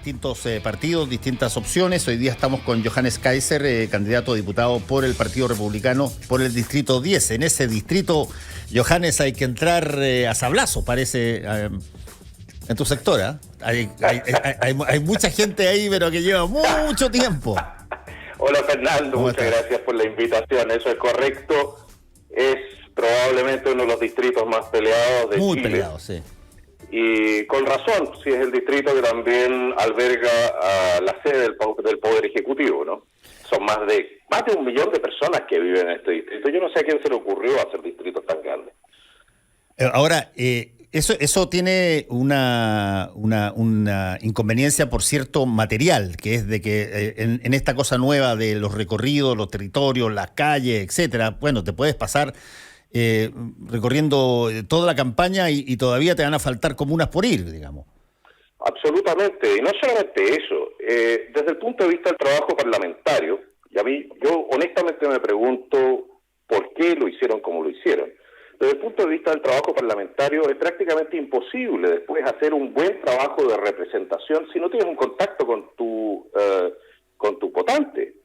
distintos partidos, distintas opciones. Hoy día estamos con Johannes Kaiser, candidato a diputado por el Partido Republicano por el Distrito 10. En ese distrito, Johannes, hay que entrar a sablazo, parece, en tu sector. Hay mucha gente ahí, pero que lleva mucho tiempo. Hola Fernando, muchas gracias por la invitación. Eso es correcto. Es probablemente uno de los distritos más peleados de Chile. Muy peleado, sí. Y con razón, si es el distrito que también alberga a la sede del Poder Ejecutivo, ¿no? Son más de 1 millón de personas que viven en este distrito. Yo no sé a quién se le ocurrió hacer distritos tan grandes. Ahora, eso tiene una inconveniencia, por cierto, material, que es de que en esta cosa nueva de los recorridos, los territorios, las calles, etcétera, bueno, te puedes pasar recorriendo toda la campaña y todavía te van a faltar comunas por ir, digamos. Absolutamente, y no solamente eso. Desde el punto de vista del trabajo parlamentario, yo honestamente me pregunto por qué lo hicieron como lo hicieron. Desde el punto de vista del trabajo parlamentario es prácticamente imposible después hacer un buen trabajo de representación si no tienes un contacto con tu votante.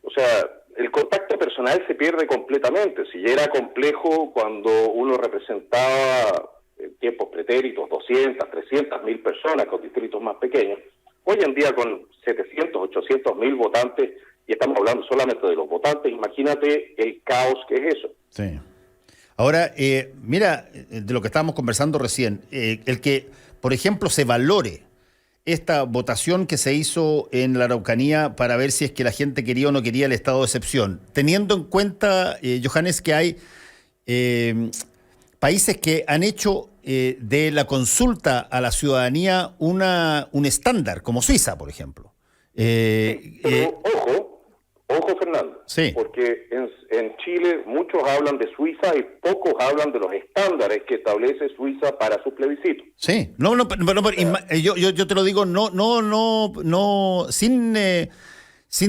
O sea, el contacto personal se pierde completamente. Si ya era complejo cuando uno representaba en tiempos pretéritos 200, 300.000 personas con distritos más pequeños, hoy en día con 700, 800.000 votantes, y estamos hablando solamente de los votantes, imagínate el caos que es eso. Sí. Ahora, mira, de lo que estábamos conversando recién, el que, por ejemplo, se valore esta votación que se hizo en la Araucanía para ver si es que la gente quería o no quería el estado de excepción, teniendo en cuenta, Johannes, que hay países que han hecho de la consulta a la ciudadanía un estándar, como Suiza, por ejemplo. Pero ojo Fernando, sí. Porque en Chile muchos hablan de Suiza y pocos hablan de los estándares que establece Suiza para su plebiscito. Sí, yo te lo digo, no, sin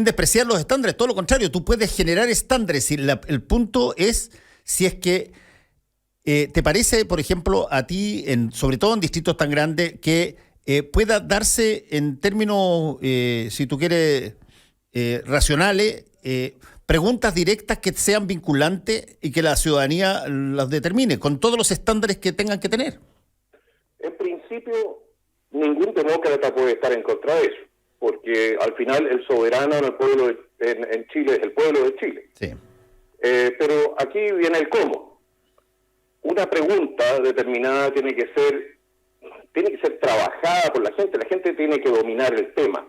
despreciar los estándares, todo lo contrario, tú puedes generar estándares. Y el punto es si es que te parece, por ejemplo, a ti, sobre todo en distritos tan grandes, que pueda darse en términos, si tú quieres, racionales, preguntas directas que sean vinculantes y que la ciudadanía las determine, con todos los estándares que tengan que tener. En principio, ningún demócrata puede estar en contra de eso, porque al final el soberano en Chile es el pueblo de Chile. Sí. Pero aquí viene el cómo. Una pregunta determinada tiene que ser trabajada por la gente tiene que dominar el tema.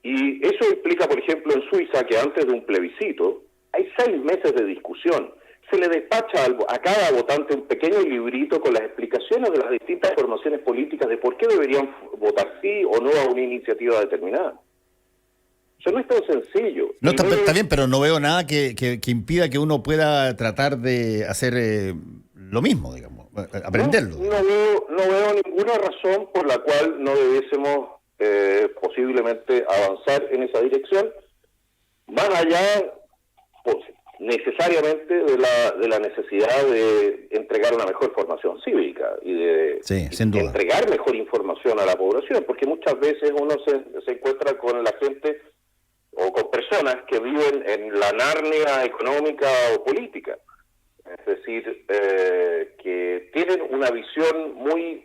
Y eso implica, por ejemplo, en Suiza, que antes de un plebiscito hay 6 meses de discusión. Se le despacha a cada votante un pequeño librito con las explicaciones de las distintas formaciones políticas de por qué deberían votar sí o no a una iniciativa determinada. Eso no es tan sencillo. No, está bien, pero no veo nada que impida que uno pueda tratar de hacer lo mismo, digamos, aprenderlo. No veo ninguna razón por la cual no debiésemos posiblemente avanzar en esa dirección, más allá necesariamente de la necesidad de entregar una mejor formación cívica y de entregar mejor información a la población, porque muchas veces uno se encuentra con la gente o con personas que viven en la Narnia económica o política, es decir, que tienen una visión muy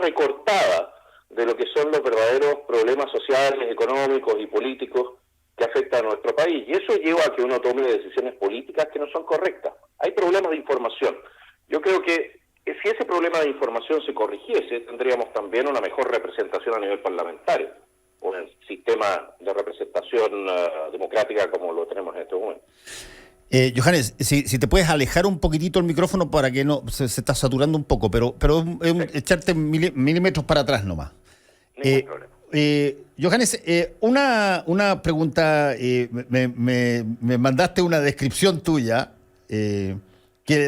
recortada de lo que son los verdaderos problemas sociales, económicos y políticos que afectan a nuestro país. Y eso lleva a que uno tome decisiones políticas que no son correctas. Hay problemas de información. Yo creo que si ese problema de información se corrigiese, tendríamos también una mejor representación a nivel parlamentario, o en el sistema de representación democrática como lo tenemos en este momento. Johannes, si te puedes alejar un poquitito el micrófono para que no se está saturando un poco, pero es echarte milímetros para atrás nomás. Johannes, una pregunta, me mandaste una descripción tuya que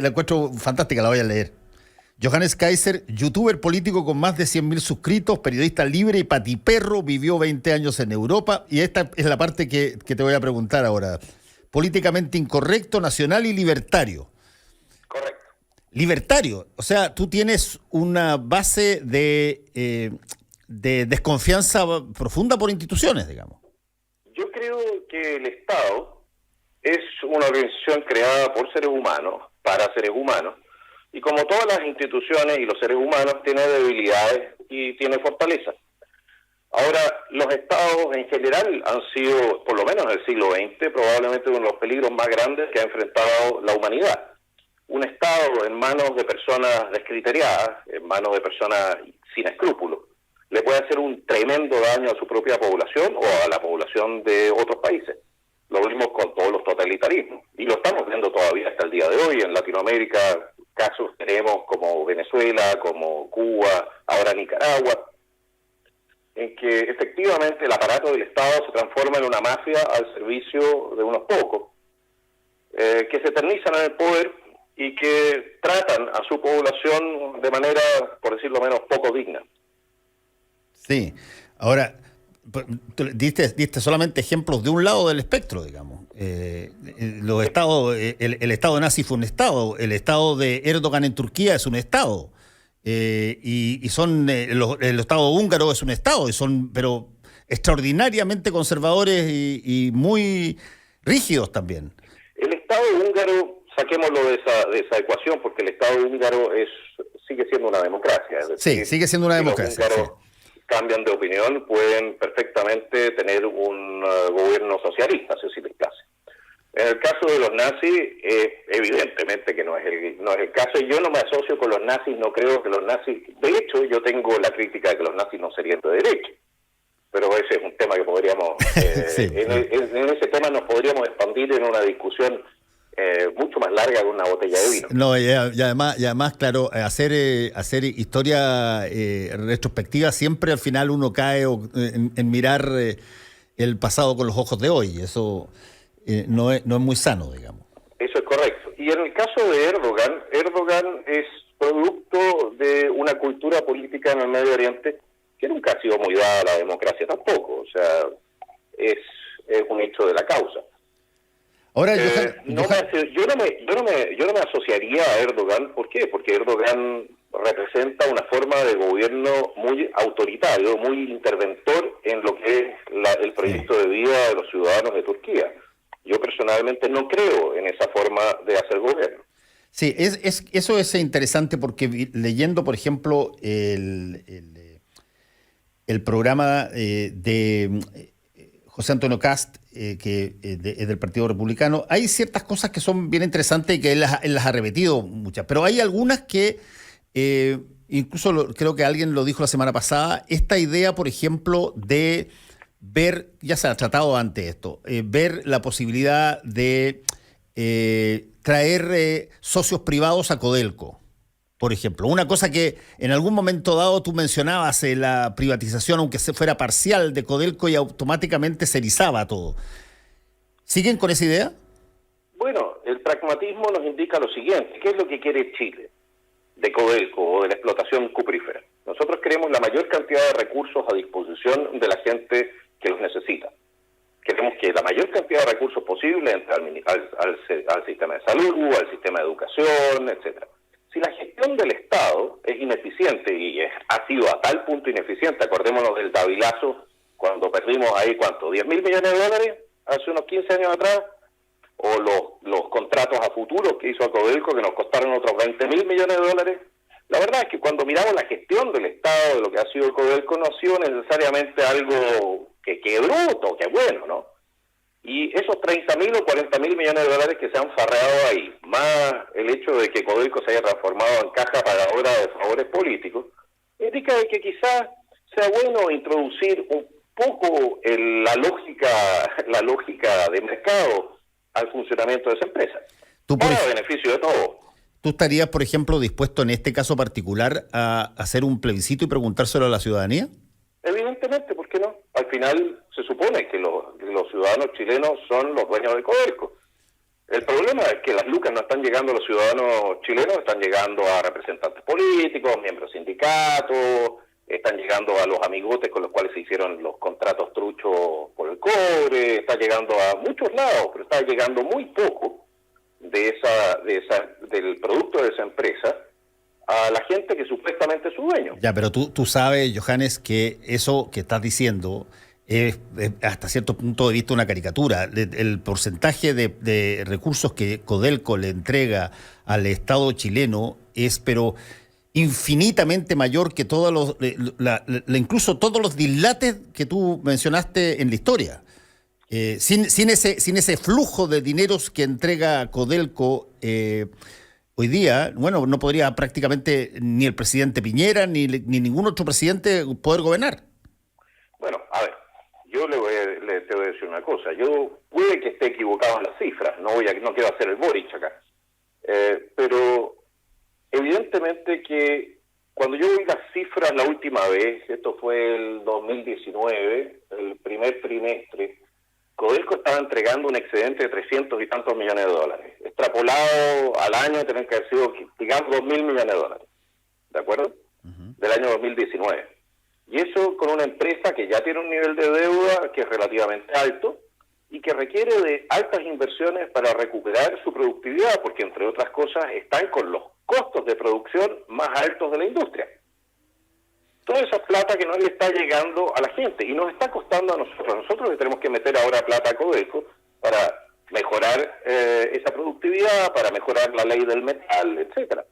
la encuentro fantástica, la voy a leer. Johannes Kaiser, youtuber político con más de 100.000 suscritos, periodista libre y patiperro, vivió 20 años en Europa, y esta es la parte que te voy a preguntar ahora. Políticamente incorrecto, nacional y libertario. Correcto. Libertario, o sea, tú tienes una base de de desconfianza profunda por instituciones, digamos. Yo creo que el Estado es una organización creada por seres humanos, para seres humanos, y como todas las instituciones y los seres humanos, tiene debilidades y tiene fortalezas. Ahora, los estados en general han sido, por lo menos en el siglo XX, probablemente uno de los peligros más grandes que ha enfrentado la humanidad. Un estado en manos de personas descriteriadas, en manos de personas sin escrúpulos, le puede hacer un tremendo daño a su propia población o a la población de otros países. Lo vimos con todos los totalitarismos y lo estamos viendo todavía hasta el día de hoy. En Latinoamérica casos tenemos como Venezuela, como Cuba, ahora Nicaragua, en que efectivamente el aparato del Estado se transforma en una mafia al servicio de unos pocos, que se eternizan en el poder y que tratan a su población de manera, por decirlo menos, poco digna. Sí, ahora, tú diste solamente ejemplos de un lado del espectro, digamos. Los estados, el Estado nazi fue un Estado, el Estado de Erdogan en Turquía es un Estado, y son el Estado húngaro es un Estado, y son pero extraordinariamente conservadores y muy rígidos también. El Estado húngaro, saquémoslo de esa ecuación, porque el Estado húngaro sigue siendo una democracia. Es decir, sí, sigue siendo una democracia. Los húngaros cambian de opinión, pueden perfectamente tener un gobierno socialista, si así les place. En el caso de los nazis, evidentemente que no es el caso, y yo no me asocio con los nazis, no creo que los nazis, de hecho yo tengo la crítica de que los nazis no serían de derecha, pero ese es un tema que podríamos, sí, en ese tema nos podríamos expandir en una discusión mucho más larga que una botella de vino. No, y además, claro, hacer historia retrospectiva, siempre al final uno cae en mirar el pasado con los ojos de hoy. Eso no es muy sano, digamos. Eso es correcto. Y en el caso de Erdogan es producto de una cultura política en el Medio Oriente que nunca ha sido muy dada a la democracia tampoco. O sea, es un hecho de la causa. Ahora, yo no me asociaría a Erdogan. ¿Por qué? Porque Erdogan representa una forma de gobierno muy autoritario, muy interventor en lo que es el proyecto de vida de los ciudadanos de Turquía. Yo personalmente no creo en esa forma de hacer gobierno. Sí, eso es interesante porque leyendo, por ejemplo, el programa de José Antonio Kast, que es del Partido Republicano, hay ciertas cosas que son bien interesantes y que él las ha repetido muchas, pero hay algunas que, incluso creo que alguien lo dijo la semana pasada, esta idea, por ejemplo, de ver, ya se ha tratado antes esto, ver la posibilidad de traer socios privados a Codelco. Por ejemplo, una cosa que en algún momento dado tú mencionabas, la privatización, aunque fuera parcial de Codelco, y automáticamente se erizaba todo. ¿Siguen con esa idea? Bueno, el pragmatismo nos indica lo siguiente. ¿Qué es lo que quiere Chile de Codelco o de la explotación cuprífera? Nosotros queremos la mayor cantidad de recursos a disposición de la gente que los necesita. Queremos que la mayor cantidad de recursos posible entre al sistema de salud, al sistema de educación, etcétera. Si la gestión del Estado es ineficiente, y ha sido a tal punto ineficiente, acordémonos del Davilazo, cuando perdimos ahí, ¿cuánto? ¿10.000 millones de dólares hace unos 15 años atrás? O los contratos a futuro que hizo a Codelco, que nos costaron otros 20.000 millones de dólares. La verdad es que cuando miramos la gestión del Estado, de lo que ha sido Codelco, no ha sido necesariamente algo que bruto, que bueno, ¿no? Y esos 30.000 o 40.000 millones de dólares que se han farreado ahí, más el hecho de que Codelco se haya transformado en caja pagadora de favores políticos, indica que quizás sea bueno introducir un poco la lógica de mercado al funcionamiento de esa empresa, para beneficio de todos. ¿Tú estarías, por ejemplo, dispuesto en este caso particular a hacer un plebiscito y preguntárselo a la ciudadanía? Evidentemente, ¿por qué no? Al final se supone que los ciudadanos chilenos son los dueños de Codelco. El problema es que las lucas no están llegando a los ciudadanos chilenos, están llegando a representantes políticos, miembros de sindicatos, están llegando a los amigotes con los cuales se hicieron los contratos truchos por el cobre, está llegando a muchos lados, pero está llegando muy poco del producto de esa empresa a la gente que supuestamente es su dueño. Ya, pero tú sabes, Johannes, que eso que estás diciendo es hasta cierto punto de vista una caricatura. El porcentaje de recursos que Codelco le entrega al Estado chileno es, pero infinitamente mayor que todos incluso todos los dislates que tú mencionaste en la historia. Sin ese flujo de dineros que entrega Codelco, hoy día, bueno, no podría prácticamente ni el presidente Piñera ni ningún otro presidente poder gobernar. Bueno, a ver, yo te voy a decir una cosa. Yo puede que esté equivocado en las cifras, no quiero hacer el Boric acá, pero evidentemente que cuando yo vi las cifras la última vez, esto fue el 2019, el primer trimestre, Codelco estaba entregando un excedente de 300 y tantos millones de dólares. Extrapolado al año, tienen que haber sido, digamos, 2.000 millones de dólares. ¿De acuerdo? Del año 2019. Y eso con una empresa que ya tiene un nivel de deuda que es relativamente alto y que requiere de altas inversiones para recuperar su productividad, porque entre otras cosas están con los costos de producción más altos de la industria. Toda esa plata que no le está llegando a la gente y nos está costando a nosotros. Nosotros le tenemos que meter ahora plata a Codelco para mejorar esa productividad, para mejorar la ley del metal, etcétera.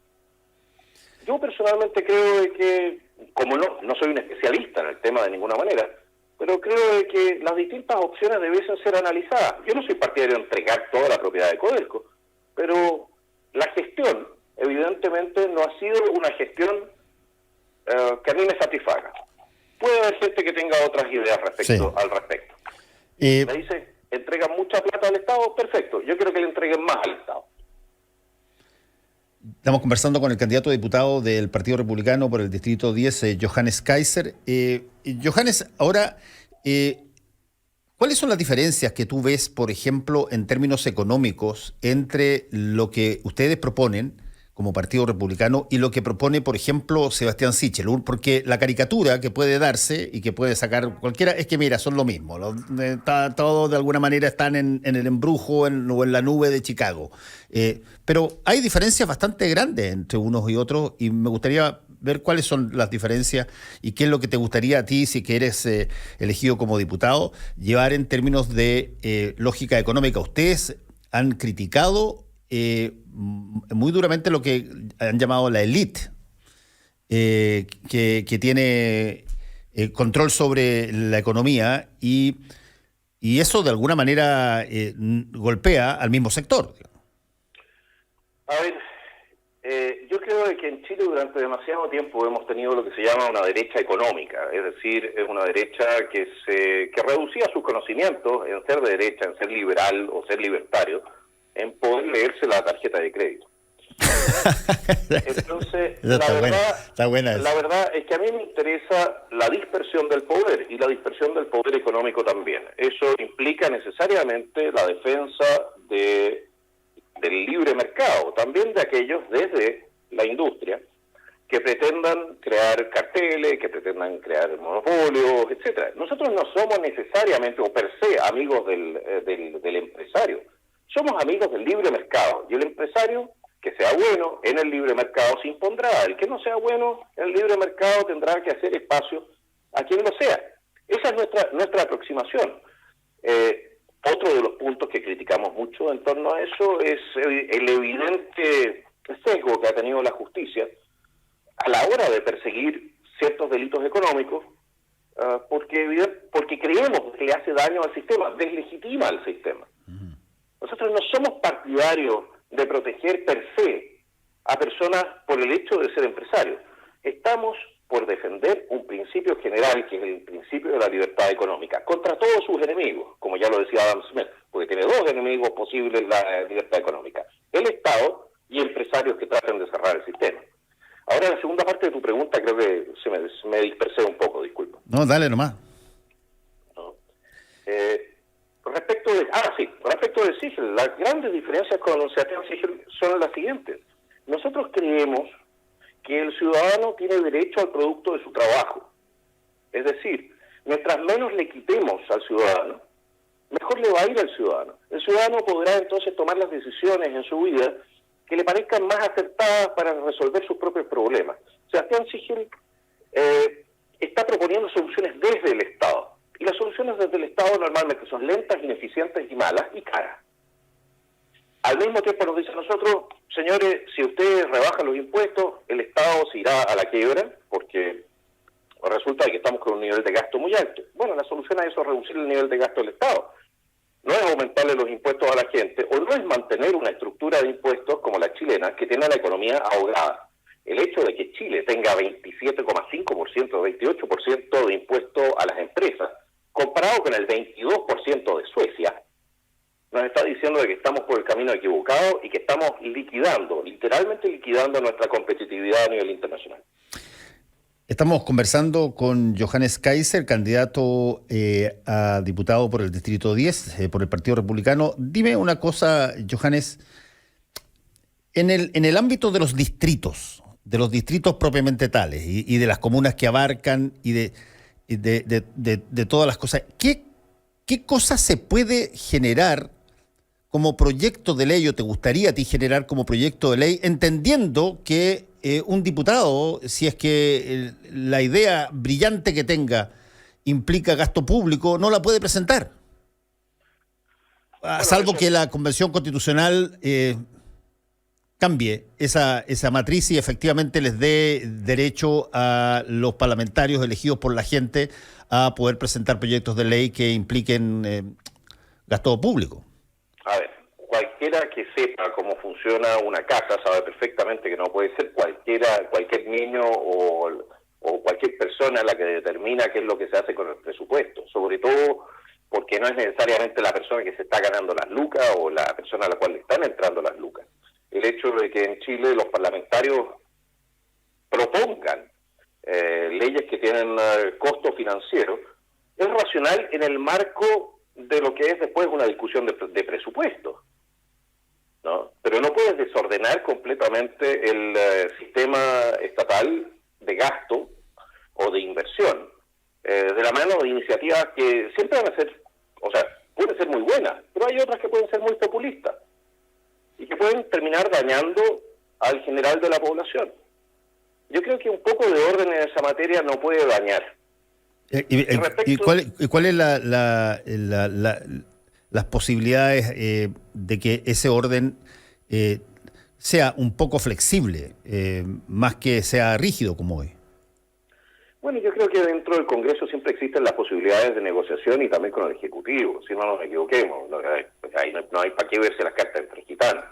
Yo personalmente creo de que, como no soy un especialista en el tema de ninguna manera, pero creo de que las distintas opciones deben ser analizadas. Yo no soy partidario de entregar toda la propiedad de Codelco, pero la gestión, evidentemente, no ha sido una gestión que a mí me satisfaga. Puede haber gente que tenga otras ideas al respecto. Me dice, entregan mucha plata al Estado, perfecto. Yo quiero que le entreguen más al Estado. Estamos conversando con el candidato a diputado del Partido Republicano por el Distrito 10, Johannes Kaiser. Johannes, ahora, ¿cuáles son las diferencias que tú ves, por ejemplo, en términos económicos, entre lo que ustedes proponen como Partido Republicano y lo que propone, por ejemplo, Sebastián Sichel? Porque la caricatura que puede darse y que puede sacar cualquiera es que, mira, son lo mismo. Todos de alguna manera están en el embrujo o en la nube de Chicago. Pero hay diferencias bastante grandes entre unos y otros y me gustaría ver cuáles son las diferencias y qué es lo que te gustaría a ti, si que eres elegido como diputado, llevar en términos de lógica económica. Ustedes han criticado muy duramente lo que han llamado la élite, que tiene control sobre la economía y eso de alguna manera golpea al mismo sector. A ver, yo creo que en Chile durante demasiado tiempo hemos tenido lo que se llama una derecha económica, es decir, es una derecha que reducía sus conocimientos en ser de derecha, en ser liberal o ser libertario, en poder leerse la tarjeta de crédito. Entonces, la verdad es que a mí me interesa la dispersión del poder y la dispersión del poder económico también. Eso implica necesariamente la defensa del libre mercado, también de aquellos desde la industria que pretendan crear carteles, que pretendan crear monopolios, etcétera. Nosotros no somos necesariamente o per se amigos del empresario. Somos amigos del libre mercado y el empresario que sea bueno en el libre mercado se impondrá. El que no sea bueno en el libre mercado tendrá que hacer espacio a quien lo sea. Esa es nuestra aproximación. Otro de los puntos que criticamos mucho en torno a eso es el evidente sesgo que ha tenido la justicia a la hora de perseguir ciertos delitos económicos, porque creemos que le hace daño al sistema, deslegitima al sistema. Nosotros no somos partidarios de proteger per se a personas por el hecho de ser empresarios. Estamos por defender un principio general, que es el principio de la libertad económica, contra todos sus enemigos, como ya lo decía Adam Smith, porque tiene dos enemigos posibles la libertad económica: el Estado y empresarios que tratan de cerrar el sistema. Ahora, la segunda parte de tu pregunta creo que me dispersé un poco, disculpa. No, dale nomás. ¿No? Respecto de Sichel, las grandes diferencias con Sebastián Sichel son las siguientes. Nosotros creemos que el ciudadano tiene derecho al producto de su trabajo. Es decir, mientras menos le quitemos al ciudadano, mejor le va a ir al ciudadano. El ciudadano podrá entonces tomar las decisiones en su vida que le parezcan más acertadas para resolver sus propios problemas. Sebastián Sichel está proponiendo soluciones desde el Estado. Y las soluciones desde el Estado normalmente son lentas, ineficientes y malas y caras. Al mismo tiempo nos dice a nosotros, señores, si ustedes rebajan los impuestos, el Estado se irá a la quiebra porque resulta que estamos con un nivel de gasto muy alto. Bueno, la solución a eso es reducir el nivel de gasto del Estado. No es aumentarle los impuestos a la gente, o no es mantener una estructura de impuestos como la chilena, que tiene la economía ahogada. El hecho de que Chile tenga 27,5%, 28% de impuestos a las empresas, comparado con el 22% de Suecia, nos está diciendo de que estamos por el camino equivocado y que estamos liquidando, literalmente liquidando nuestra competitividad a nivel internacional. Estamos conversando con Johannes Kaiser, candidato a diputado por el Distrito 10, por el Partido Republicano. Dime una cosa, Johannes, en el ámbito de los distritos propiamente tales y de las comunas que abarcan y de todas las cosas, ¿qué cosas se puede generar como proyecto de ley o te gustaría a ti generar como proyecto de ley, entendiendo que un diputado, si es que la idea brillante que tenga implica gasto público, no la puede presentar? Salvo que la Convención Constitucional cambie esa matriz y efectivamente les dé derecho a los parlamentarios elegidos por la gente a poder presentar proyectos de ley que impliquen gasto público. A ver, cualquiera que sepa cómo funciona una casa sabe perfectamente que no puede ser cualquier niño o cualquier persona la que determina qué es lo que se hace con el presupuesto, sobre todo porque no es necesariamente la persona que se está ganando las lucas o la persona a la cual le están entrando las lucas. El hecho de que en Chile los parlamentarios propongan leyes que tienen costo financiero es racional en el marco de lo que es después una discusión de presupuesto, ¿no? Pero no puedes desordenar completamente el sistema estatal de gasto o de inversión de la mano de iniciativas que siempre van a ser, o sea, pueden ser muy buenas, pero hay otras que pueden ser muy populistas y que pueden terminar dañando al general de la población. Yo creo que un poco de orden en esa materia no puede dañar. ¿Y cuál es las posibilidades de que ese orden sea un poco flexible, más que sea rígido como hoy? Bueno, yo creo que dentro del Congreso siempre existen las posibilidades de negociación y también con el Ejecutivo, si no nos equivoquemos. Ahí no hay para qué verse las cartas entre gitanos.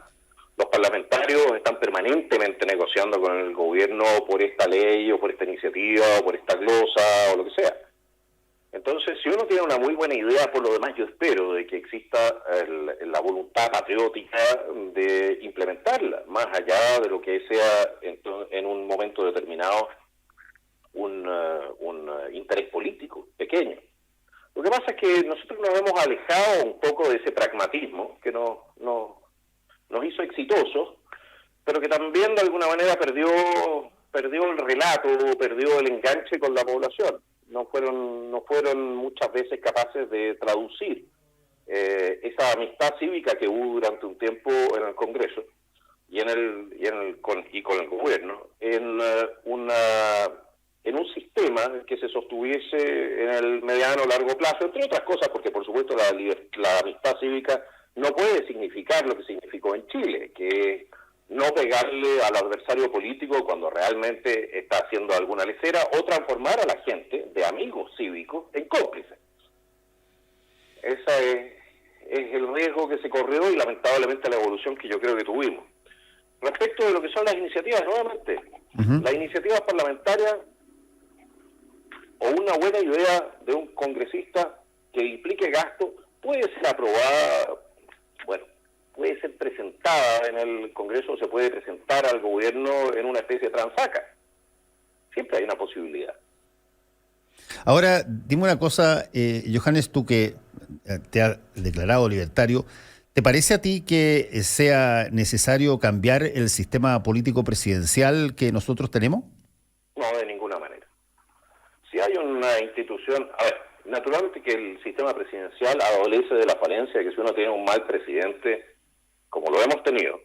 Los parlamentarios están permanentemente negociando con el gobierno por esta ley o por esta iniciativa o por esta glosa o lo que sea. Entonces, si uno tiene una muy buena idea, por lo demás yo espero de que exista la voluntad patriótica de implementarla, más allá de lo que sea en un momento determinado un interés político pequeño. Lo que pasa es que nosotros nos hemos alejado un poco de ese pragmatismo que nos hizo exitosos, pero que también de alguna manera perdió el relato, perdió el enganche con la población. No fueron muchas veces capaces de traducir esa amistad cívica que hubo durante un tiempo en el Congreso con el gobierno en un sistema que se sostuviese en el mediano o largo plazo, entre otras cosas, porque por supuesto la amistad cívica no puede significar lo que significó en Chile, que no pegarle al adversario político cuando realmente está haciendo alguna lecera, o transformar a la gente de amigos cívicos en cómplices. Ese es el riesgo que se corrió y lamentablemente la evolución que yo creo que tuvimos. Respecto de lo que son las iniciativas, nuevamente, las iniciativas parlamentarias o una buena idea de un congresista que implique gasto puede ser aprobada, puede ser presentada en el Congreso, se puede presentar al gobierno en una especie de transaca. Siempre hay una posibilidad. Ahora, dime una cosa, Johannes, tú que te has declarado libertario, ¿te parece a ti que sea necesario cambiar el sistema político presidencial que nosotros tenemos? No, de ninguna manera. Si hay una institución... A ver, naturalmente que el sistema presidencial adolece de la falencia de que si uno tiene un mal presidente, como lo hemos tenido,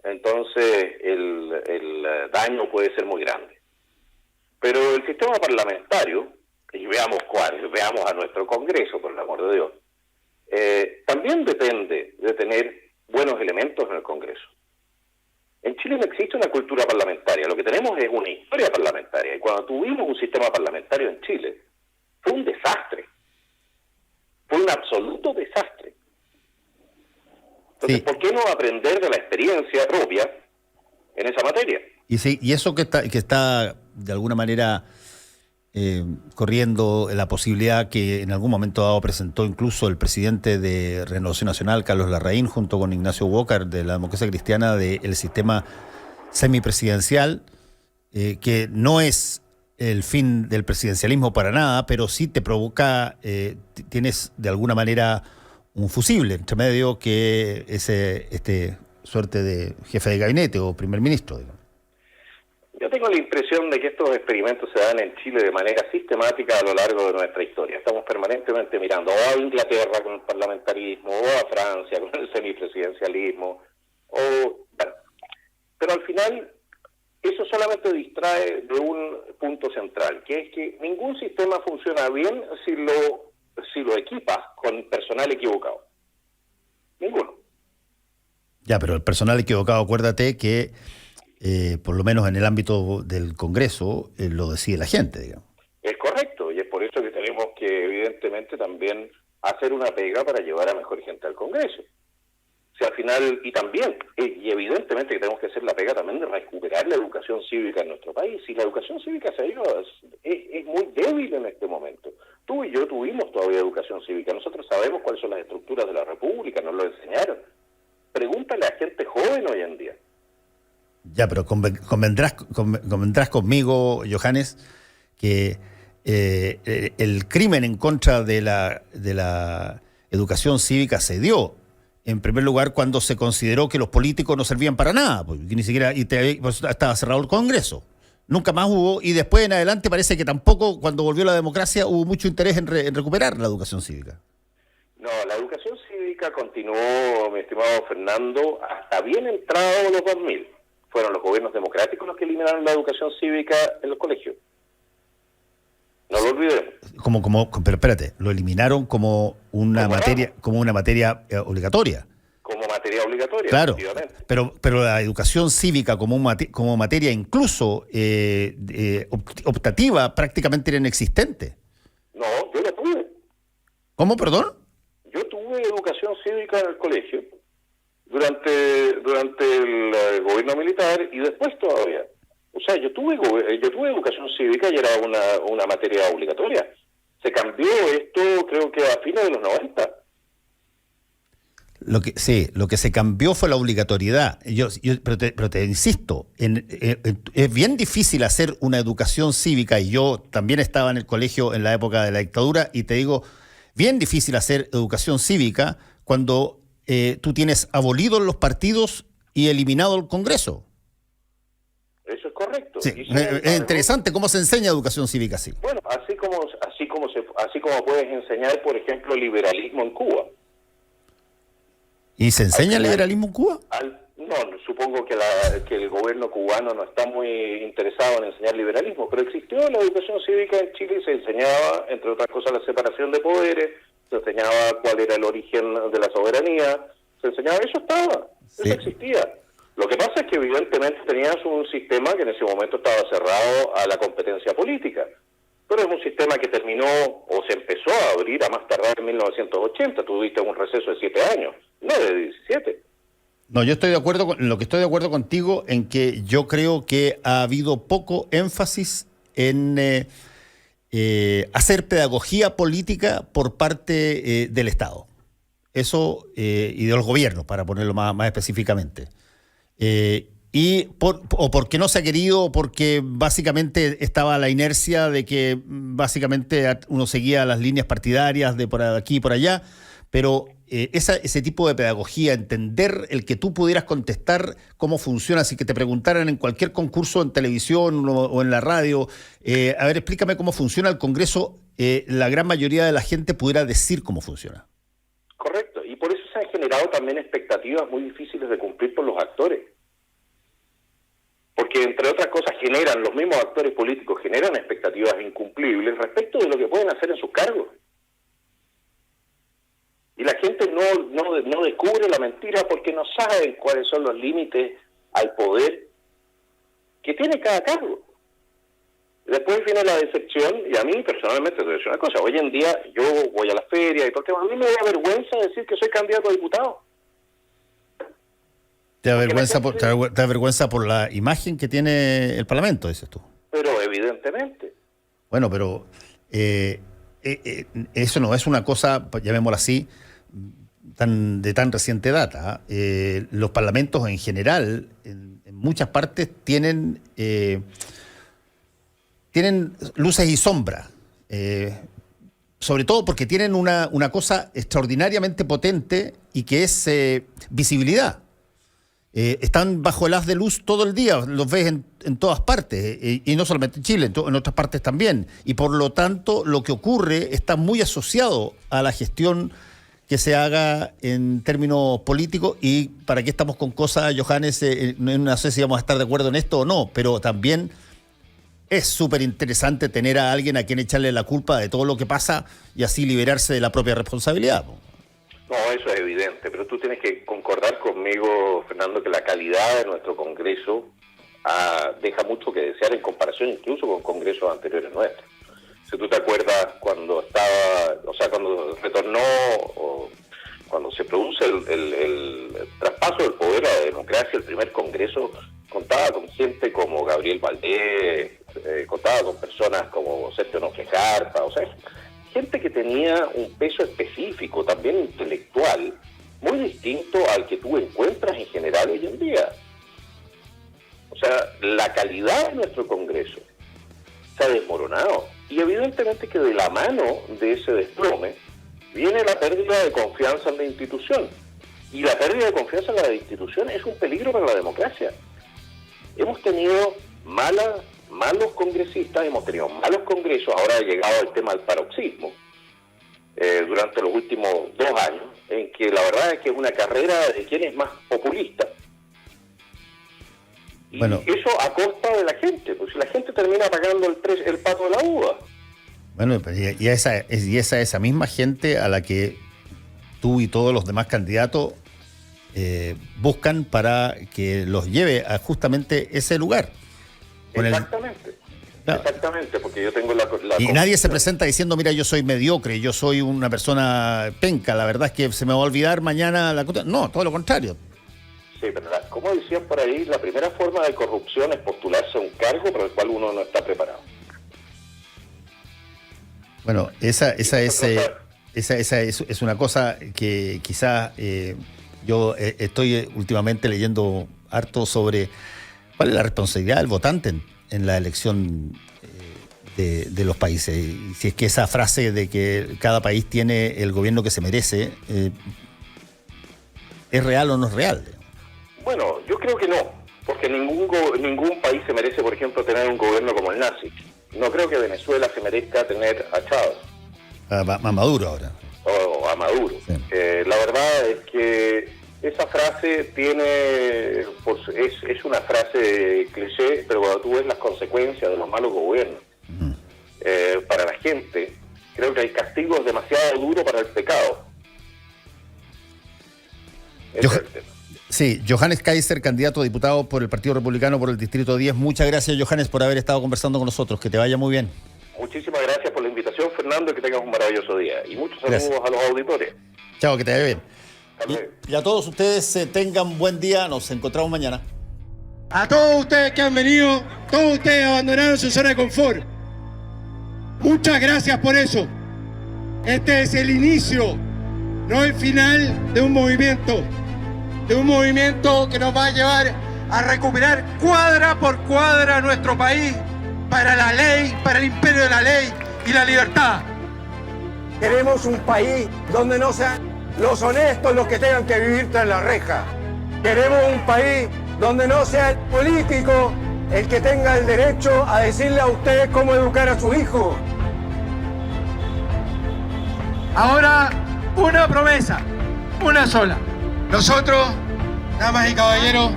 entonces el daño puede ser muy grande. Pero el sistema parlamentario, y veamos cuál, veamos a nuestro Congreso, por el amor de Dios, también depende de tener buenos elementos en el Congreso. En Chile no existe una cultura parlamentaria, lo que tenemos es una historia parlamentaria, y cuando tuvimos un sistema parlamentario en Chile, fue un desastre, fue un absoluto desastre. Entonces, Sí. ¿por qué no aprender de la experiencia propia en esa materia? Y sí, y eso que está de alguna manera corriendo la posibilidad que en algún momento dado presentó incluso el presidente de Renovación Nacional, Carlos Larraín, junto con Ignacio Walker de la Democracia Cristiana, del sistema semipresidencial, que no es el fin del presidencialismo para nada, pero sí te provoca, tienes de alguna manera un fusible entre medio que este suerte de jefe de gabinete o primer ministro, digamos. Yo tengo la impresión de que estos experimentos se dan en Chile de manera sistemática a lo largo de nuestra historia. Estamos permanentemente mirando o a Inglaterra con el parlamentarismo, o a Francia con el semipresidencialismo, bueno. Pero al final eso solamente distrae de un punto central, que es que ningún sistema funciona bien si lo equipas con personal equivocado. Ninguno. Ya, pero el personal equivocado, acuérdate que por lo menos en el ámbito del Congreso, lo decide la gente, digamos. Es correcto, y es por eso que tenemos que, evidentemente, también hacer una pega para llevar a mejor gente al Congreso. O sea, al final, y evidentemente que tenemos que hacer la pega también de recuperar la educación cívica en nuestro país. Y la educación cívica es muy débil en este momento. Tú y yo tuvimos todavía educación cívica. Nosotros sabemos cuáles son las estructuras de la República, nos lo enseñaron. Pregúntale a gente joven hoy en día. Ya, pero convendrás conmigo, Johannes, que el crimen en contra de la educación cívica se dio, en primer lugar, cuando se consideró que los políticos no servían para nada, porque ni siquiera pues, estaba cerrado el Congreso. Nunca más hubo, y después en adelante parece que tampoco, cuando volvió la democracia, hubo mucho interés en recuperar la educación cívica. No, la educación cívica continuó, mi estimado Fernando, hasta bien entrado los 2000. Fueron los gobiernos democráticos los que eliminaron la educación cívica en los colegios. No lo olvidemos. Pero espérate, lo eliminaron como una materia obligatoria. Como materia obligatoria, claro, pero la educación cívica como materia incluso optativa prácticamente era inexistente. No, yo la tuve. ¿Cómo, perdón? Yo tuve educación cívica en el colegio durante el gobierno militar y después todavía. O sea, yo tuve educación cívica y era una materia obligatoria. Se cambió esto, creo que a fines de los 90. Lo que se cambió fue la obligatoriedad. Pero te insisto, es bien difícil hacer una educación cívica, y yo también estaba en el colegio en la época de la dictadura, y te digo, bien difícil hacer educación cívica cuando tú tienes abolidos los partidos y eliminado el Congreso. Eso es correcto. Sí, es interesante cómo se enseña educación cívica así. Bueno, así como puedes enseñar, por ejemplo, liberalismo en Cuba. ¿Y se enseña el liberalismo en Cuba? No, supongo que el gobierno cubano no está muy interesado en enseñar liberalismo, pero existió la educación cívica en Chile y se enseñaba, entre otras cosas, la separación de poderes, se enseñaba cuál era el origen de la soberanía, se enseñaba, eso existía. Lo que pasa es que evidentemente tenías un sistema que en ese momento estaba cerrado a la competencia política, pero es un sistema que terminó o se empezó a abrir a más tardar en 1980, tuviste un receso de 7 años, no de 17. No, yo estoy de acuerdo estoy de acuerdo contigo en que yo creo que ha habido poco énfasis en hacer pedagogía política por parte del Estado. Eso, y de los gobiernos, para ponerlo más específicamente. O porque no se ha querido, o porque básicamente estaba la inercia de que básicamente uno seguía las líneas partidarias de por aquí y por allá, pero ese tipo de pedagogía, entender el que tú pudieras contestar cómo funciona, así que te preguntaran en cualquier concurso en televisión o en la radio, a ver, explícame cómo funciona el Congreso, la gran mayoría de la gente pudiera decir cómo funciona. Correcto, y por eso se han generado también expectativas muy difíciles de cumplir por los actores. porque entre otras cosas los mismos actores políticos generan expectativas incumplibles respecto de lo que pueden hacer en sus cargos. Y la gente no descubre la mentira porque no saben cuáles son los límites al poder que tiene cada cargo. Después viene la decepción, y a mí personalmente te voy a decir una cosa, hoy en día yo voy a la feria y todo el tema, a mí me da vergüenza decir que soy candidato a diputado. ¿Te da vergüenza por la imagen que tiene el Parlamento, dices tú? Pero evidentemente. Bueno, pero eso no es una cosa, llamémosla así, de tan reciente data. Los parlamentos en general, en muchas partes, tienen luces y sombras. Sobre todo porque tienen una cosa extraordinariamente potente y que es visibilidad. Están bajo el haz de luz todo el día, los ves en todas partes, y no solamente en Chile, en otras partes también. Y por lo tanto, lo que ocurre está muy asociado a la gestión que se haga en términos políticos. Y para qué estamos con cosas, Johannes, no sé si vamos a estar de acuerdo en esto o no, pero también es súper interesante tener a alguien a quien echarle la culpa de todo lo que pasa y así liberarse de la propia responsabilidad. No, eso es evidente, pero tú tienes que concordar conmigo, Fernando, que la calidad de nuestro Congreso deja mucho que desear en comparación incluso con congresos anteriores nuestros. Si tú te acuerdas cuando retornó, o cuando se produce el traspaso del poder a la democracia, el primer Congreso contaba con gente como Gabriel Valdés, contaba con personas como Sergio Noflejarpa, o sea, gente que tenía un peso específico, también intelectual, muy distinto al que tú encuentras en general hoy en día. O sea, la calidad de nuestro Congreso se ha desmoronado. Y evidentemente que de la mano de ese desplome viene la pérdida de confianza en la institución. Y la pérdida de confianza en la institución es un peligro para la democracia. Hemos tenido malos congresistas, hemos tenido malos congresos, ahora ha llegado el tema del paroxismo, durante los últimos 2 años, en que la verdad es que es una carrera de quién es más populista. Y bueno, eso a costa de la gente, pues si la gente termina pagando el pato de la uva. Bueno, y esa misma gente a la que tú y todos los demás candidatos buscan para que los lleve a justamente ese lugar. Exactamente, porque yo tengo y nadie se presenta diciendo, mira, yo soy mediocre, yo soy una persona penca, la verdad es que se me va a olvidar mañana la cosa. No, todo lo contrario. Sí, pero como decían por ahí, la primera forma de corrupción es postularse a un cargo para el cual uno no está preparado. Bueno, esa es una cosa que quizás yo estoy últimamente leyendo harto sobre cuál es la responsabilidad del votante en la elección de los países. Y si es que esa frase de que cada país tiene el gobierno que se merece, ¿es real o no es real? Bueno, yo creo que no, porque ningún país se merece, por ejemplo, tener un gobierno como el nazi. No creo que Venezuela se merezca tener a Chávez. A Maduro ahora. O a Maduro. Sí. La verdad es que esa frase es una frase cliché, pero cuando tú ves las consecuencias de los malos gobiernos para la gente, creo que el castigo es demasiado duro para el pecado. Sí, Johannes Kaiser, candidato a diputado por el Partido Republicano por el Distrito 10. Muchas gracias, Johannes, por haber estado conversando con nosotros. Que te vaya muy bien. Muchísimas gracias por la invitación, Fernando, y que tengas un maravilloso día. Y muchos saludos a los auditores. Chao, que te vaya bien. Y a todos ustedes tengan buen día. Nos encontramos mañana. A todos ustedes que han venido, todos ustedes abandonaron su zona de confort. Muchas gracias por eso. Este es el inicio, no el final de un movimiento que nos va a llevar a recuperar cuadra por cuadra nuestro país para la ley, para el imperio de la ley y la libertad. Queremos un país donde no sean los honestos los que tengan que vivir tras la reja. Queremos un país donde no sea el político el que tenga el derecho a decirle a ustedes cómo educar a sus hijos. Ahora, una promesa, una sola. Nosotros, damas y caballeros,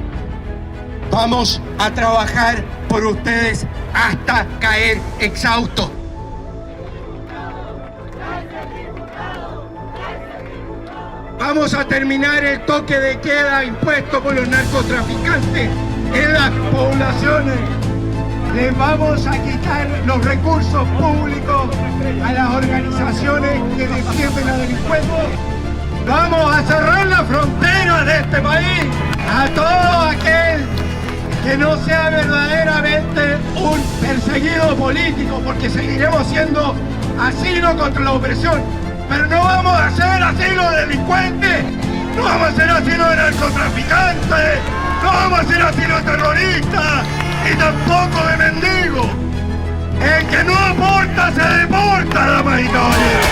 Vamos a trabajar por ustedes hasta caer exhaustos. Vamos a terminar el toque de queda impuesto por los narcotraficantes en las poblaciones. Les vamos a quitar los recursos públicos a las organizaciones que defienden a delincuentes. Vamos a cerrar las fronteras de este país a todo aquel que no sea verdaderamente un perseguido político, porque seguiremos siendo asilo contra la opresión. Pero no vamos a ser asilo de delincuentes, no vamos a ser asilo de narcotraficantes, no vamos a ser asilo de terroristas y tampoco de mendigos. El que no aporta se deporta, damas y caballeros.